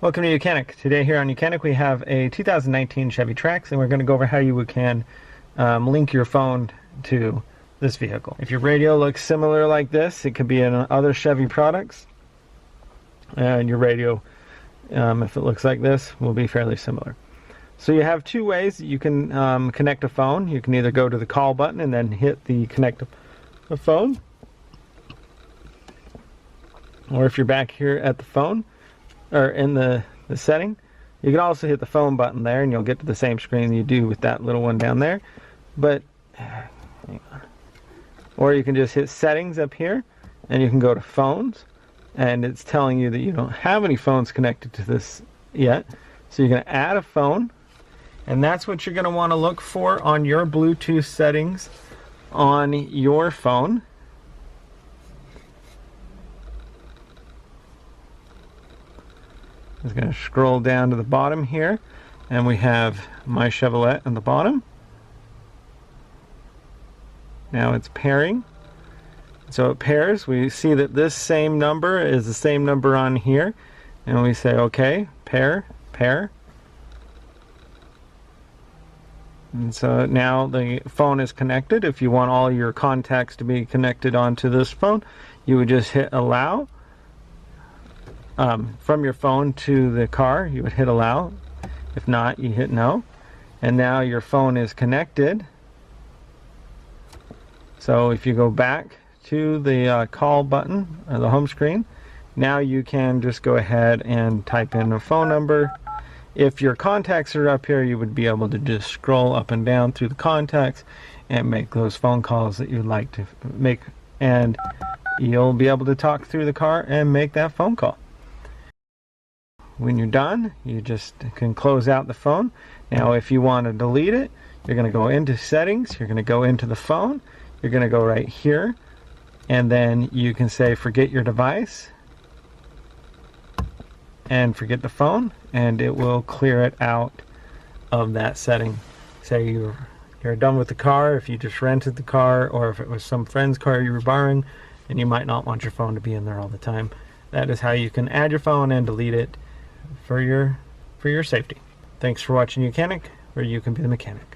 Welcome to YOUCANIC. Today here on YOUCANIC we have a 2019 Chevy Trax, and we're going to go over how you can link your phone to this vehicle. If your radio looks similar like this, it could be in other Chevy products, and your radio, if it looks like this, will be fairly similar. So you have two ways that you can connect a phone. You can either go to the call button and then hit the connect a phone, or if you're back here at the phone, or in the setting, you can also hit the phone button there and you'll get to the same screen you do with that little one down there. But or you can just hit settings up here and you can go to phones, and it's telling you that you don't have any phones connected to this yet, so you're going to add a phone, and that's what you're going to want to look for on your Bluetooth settings on your phone. Just going to scroll down to the bottom here, and we have my Chevrolet on the bottom. Now it's pairing. So it pairs. We see that this same number is the same number on here, and we say okay, pair, pair. And so now the phone is connected. If you want all your contacts to be connected onto this phone, you would just hit allow. From your phone to the car, you would hit allow. If not, you hit no. And now your phone is connected. So if you go back to the call button, or the home screen, now you can just go ahead and type in a phone number. If your contacts are up here, you would be able to just scroll up and down through the contacts and make those phone calls that you'd like to make, and you'll be able to talk through the car and make that phone call. When you're done, you just can close out the phone. Now if you want to delete it, you're going to go into settings, you're going to go into the phone, you're going to go right here, and then you can say forget your device and forget the phone, and it will clear it out of that setting. Say you're done with the car, if you just rented the car, or if it was some friend's car you were borrowing, and you might not want your phone to be in there all the time. That is how you can add your phone and delete it for your safety. Thanks for watching YOUCANIC, where you can be the mechanic.